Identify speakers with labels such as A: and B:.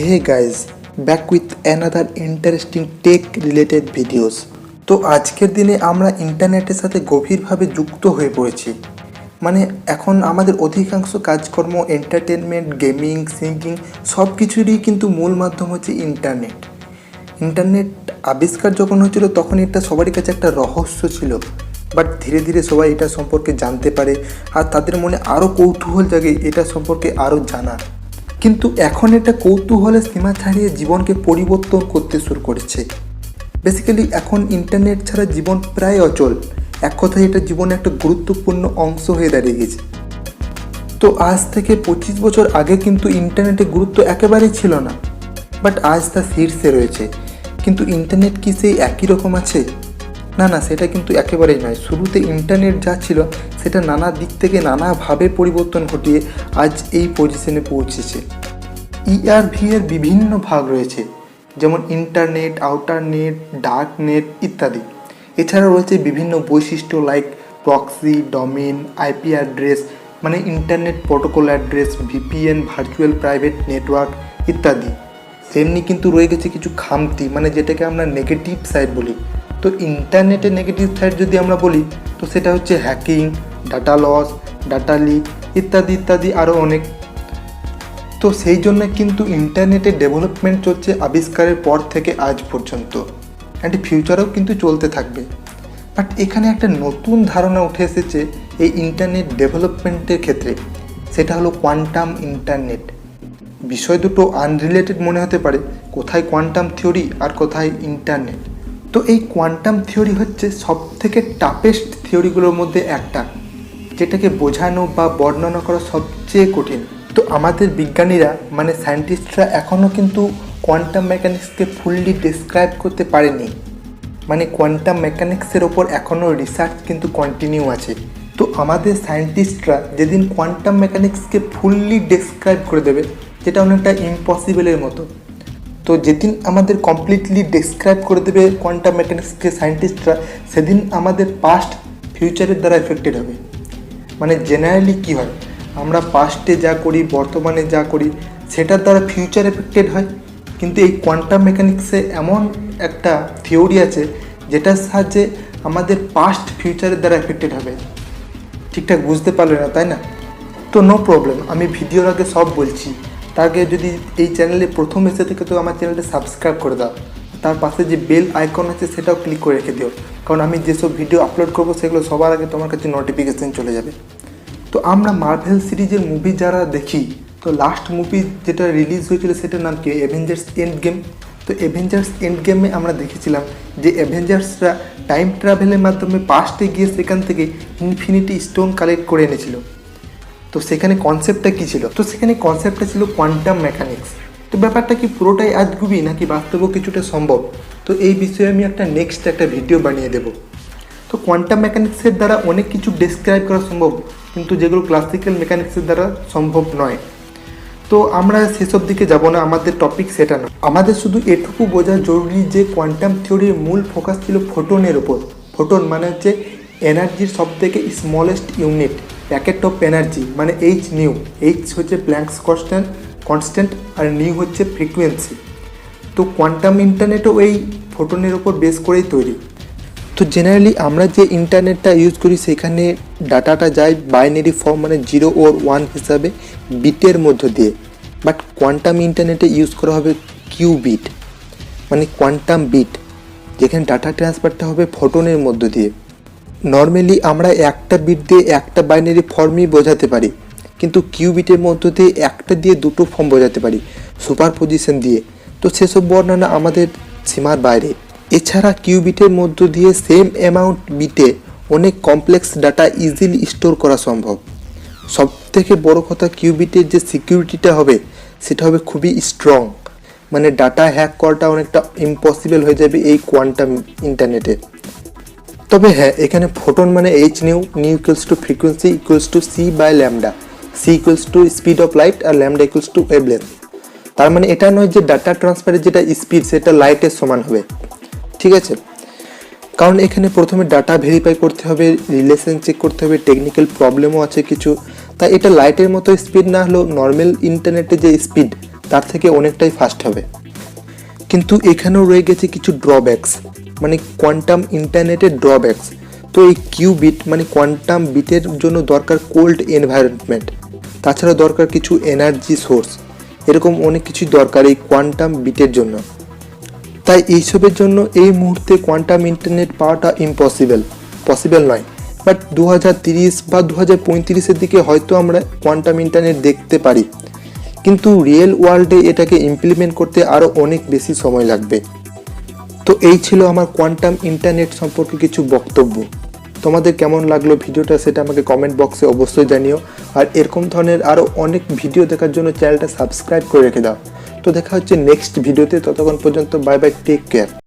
A: Hey guys, back with another interesting tech related videos. তো আজকের দিনে আমরা ইন্টারনেটের সাথে গভীরভাবে যুক্ত হয়ে পড়েছি। মানে এখন আমাদের অধিকাংশ কাজকর্ম, এন্টারটেনমেন্ট, গেমিং, সিঙ্গিং সব কিছুরই কিন্তু মূল মাধ্যম হচ্ছে ইন্টারনেট। ইন্টারনেট আবিষ্কার যখন হয়েছিল তখন এটা সবারই কাছে একটা রহস্য ছিল, বাট ধীরে ধীরে সবাই এটা সম্পর্কে জানতে পারে আর তাদের মনে আরও কৌতূহল জাগে এটা সম্পর্কে আরও জানার। কিন্তু এখন এটা কৌতূহলের সীমা ছাড়িয়ে জীবনকে পরিবর্তন করতে শুরু করেছে। বেসিক্যালি এখন ইন্টারনেট ছাড়া জীবন প্রায় অচল। এক কথায় এটা জীবনে একটা গুরুত্বপূর্ণ অংশ হয়ে দাঁড়িয়ে গেছে। তো আজ থেকে 25 বছর আগে কিন্তু ইন্টারনেটের গুরুত্ব একেবারেই ছিল না, বাট আজ তা শীর্ষে রয়েছে। কিন্তু ইন্টারনেট কি সেই একই রকম আছে? না, সেটা কিন্তু একেবারেই নয়। শুরুতে ইন্টারনেট যা ছিল সেটা নানা দিক থেকে নানাভাবে পরিবর্তন ঘটিয়ে আজ এই পজিশনে পৌঁছেছে। ERV এর বিভিন্ন ভাগ রয়েছে, যেমন internet, outer net, dark net ইত্যাদি। এছাড়া রয়েছে বিভিন্ন বৈশিষ্ট্য like proxy, domain, IP address মানে internet protocol address, VPN, virtual private network ইত্যাদি। তেমনি কিন্তু রয়ে গেছে কিছু খামতি, মানে যেটাকে আমরা নেগেটিভ সাইড বলি। তো ইন্টারনেটের নেগেটিভ সাইড যদি আমরা বলি তো সেটা হচ্ছে hacking, data loss, data leak ইত্যাদি আরও অনেক। তো সেই জন্য কিন্তু ইন্টারনেটের ডেভেলপমেন্ট চলছে আবিষ্কারের পর থেকে আজ পর্যন্ত, অ্যান্ড ফিউচারেও কিন্তু চলতে থাকবে। বাট এখানে একটা নতুন ধারণা উঠে এসেছে এই ইন্টারনেট ডেভেলপমেন্টের ক্ষেত্রে, সেটা হলো কোয়ান্টাম ইন্টারনেট। বিষয় দুটো আনরিলেটেড মনে হতে পারে, কোথায় কোয়ান্টাম থিওরি আর কোথায় ইন্টারনেট। তো এই কোয়ান্টাম থিওরি হচ্ছে সবথেকে টাফেস্ট থিওরিগুলোর মধ্যে একটা, যেটাকে বোঝানো বা বর্ণনা করা সবচেয়ে কঠিন। তো আমাদের বিজ্ঞানীরা মানে সায়েন্টিস্টরা এখনও কিন্তু কোয়ান্টাম মেকানিক্সকে ফুললি ডেসক্রাইব করতে পারেনি। মানে কোয়ান্টাম মেকানিক্সের ওপর এখনও রিসার্চ কিন্তু কন্টিনিউ আছে। তো আমাদের সায়েন্টিস্টরা যেদিন কোয়ান্টাম মেকানিক্সকে ফুললি ডেসক্রাইব করে দেবে, যেটা অনেকটা ইম্পসিবলের মতো, তো যেদিন আমাদের কমপ্লিটলি ডেসক্রাইব করে দেবে কোয়ান্টাম মেকানিক্সকে সায়েন্টিস্টরা, সেদিন আমাদের পাস্ট ফিউচারের দ্বারা এফেক্টেড হবে। মানে জেনারেলি কী হয়, আমরা পাস্টে যা করি, বর্তমানে যা করি, সেটার দ্বারা ফিউচার এফেক্টেড হয়। কিন্তু এই কোয়ান্টাম মেকানিক্সে এমন একটা থিওরি আছে যেটার সাহায্যে আমাদের পাস্ট ফিউচারের দ্বারা এফেক্টেড হবে। ঠিকঠাক বুঝতে পারলে না, তাই না? তো নো প্রবলেম, আমি ভিডিওর আগে সব বলছি। তার আগে যদি এই চ্যানেলে প্রথম এসে থেকে তো আমার চ্যানেলটা সাবস্ক্রাইব করে দাও, তার পাশে যে বেল আইকন আছে সেটাও ক্লিক করে রেখে দিও, কারণ আমি যেসব ভিডিও আপলোড করবো সেগুলো সবার আগে তোমার কাছে নোটিফিকেশান চলে যাবে। তো আমরা মার্ভেল সিরিজের মুভি যারা দেখি, তো লাস্ট মুভি যেটা রিলিজ হয়েছিল সেটার নাম কি? Avengers Endgame. তো অ্যাভেঞ্জার্স এন্ড গেমে আমরা দেখেছিলাম যে অ্যাভেঞ্জার্সরা টাইম ট্রাভেলের মাধ্যমে পাস্টে গিয়ে সেখান থেকে ইনফিনিটি স্টোন কালেক্ট করে এনেছিল। তো সেখানে কনসেপ্টটা কী ছিল? তো সেখানে কনসেপ্টটা ছিল কোয়ান্টাম মেকানিক্স। তো ব্যাপারটা কি পুরোটাই আজগুবি নাকি বাস্তবেও কিছুটা সম্ভব? তো এই বিষয়ে আমি নেক্সট একটা ভিডিও বানিয়ে দেবো। তো কোয়ান্টাম মেকানিক্সের দ্বারা অনেক কিছু ডেসক্রাইব করা সম্ভব, কিন্তু যেগুলো ক্লাসিক্যাল মেকানিক্সের দ্বারা সম্ভব নয়। তো আমরা সেসব দিকে যাব না, আমাদের টপিক সেটা না। আমাদের শুধু এটুকু বোঝা জরুরি যে কোয়ান্টাম থিওরির মূল ফোকাস ছিল ফোটনের ওপর। ফোটন মানে হচ্ছে এনার্জির সবথেকে smallest unit, packet of energy, মানে এইচ নিউ। এইচ হচ্ছে প্ল্যাঙ্কস কনস্ট্যান্ট আর নিউ হচ্ছে ফ্রিকোয়েন্সি। তো কোয়ান্টাম ইন্টারনেটও এই ফোটনের ওপর বেস করেই তৈরি। তো জেনারেলি আমরা যে ইন্টারনেটটা ইউজ করি সেখানে ডাটাটা যায় বাইনারি ফর্ম, মানে 0 ও 1 হিসাবে বিটের মধ্য দিয়ে। বাট কোয়ান্টাম ইন্টারনেটে ইউজ করা হবে কিউবিট, মানে কোয়ান্টাম বিট, যেখানে ডাটা ট্রান্সফারটা হবে ফোটনের মধ্য দিয়ে। নর্মালি আমরা একটা বিট দিয়ে একটা বাইনারি ফর্মই বোঝাতে পারি, কিন্তু কিউবিটের মধ্য দিয়ে একটা দিয়ে দুটো ফর্ম বোঝাতে পারি সুপারপজিশন দিয়ে। তো সেসব বর্ণনা আমাদের সীমার বাইরে। এছাড়া কিউবিটের মধ্য দিয়ে সেম অ্যামাউন্ট বিটে অনেক কমপ্লেক্স ডাটা ইজিলি স্টোর করা সম্ভব। সবথেকে বড় কথা, কিউবিটের যে সিকিউরিটিটা হবে সেটা হবে খুবই স্ট্রং, মানে ডাটা হ্যাক করাটা অনেকটা ইম্পসিবল হয়ে যাবে এই কোয়ান্টাম ইন্টারনেটে। তবে হ্যাঁ, এখানে ফোটন মানে H nu equals to frequency equals to c by lambda, c equals to speed of light আর ল্যামডা ইকুয়ালস টু ওয়েভলেন্থ। তার মানে এটা নয় যে ডাটা ট্রান্সফারের যেটা স্পিড সেটা লাইটের সমান হবে, ঠিক আছে? কারণ এখানে প্রথমে ডাটা ভেরিফাই করতে হবে, রিলেশন চেক করতে হবে, টেকনিক্যাল প্রবলেমও আছে কিছু। তাই এটা লাইটের মতো স্পিড না হলেও নর্মাল ইন্টারনেটে যে স্পিড তার থেকে অনেকটাই ফাস্ট হবে। কিন্তু এখানেও রয়ে গেছে কিছু ড্রব্যাকস, মানে কোয়ান্টাম ইন্টারনেটের ড্রব্যাকস। তো এই কিউবিট মানে কোয়ান্টাম বিটের জন্য দরকার কোল্ড এনভায়রনমেন্ট, তাছাড়া দরকার কিছু এনার্জি সোর্স, এরকম অনেক কিছুই দরকার এই কোয়ান্টাম বিটের জন্য। তাই এইসবের জন্য এই মুহূর্তে কোয়ান্টাম ইন্টারনেট পাওয়াটা পসিবল নয়। বাট 2030 বা 2035-এর দিকে হয়তো আমরা কোয়ান্টাম ইন্টারনেট দেখতে পারি, কিন্তু রিয়েল ওয়ার্ল্ডে এটাকে ইমপ্লিমেন্ট করতে আরও অনেক বেশি সময় লাগবে। তো এই ছিল আমার কোয়ান্টাম ইন্টারনেট সম্পর্কে কিছু বক্তব্য। তোমাদের কেমন লাগলো ভিডিওটা সেটা আমাকে কমেন্ট বক্সে অবশ্যই জানিও। আর এরকম ধরনের আরও অনেক ভিডিও দেখার জন্য চ্যানেলটা সাবস্ক্রাইব করে রেখে দাও। তো দেখা হচ্ছে নেক্সট ভিডিওতে, ততক্ষণ পর্যন্ত বাই বাই, টেক কেয়ার।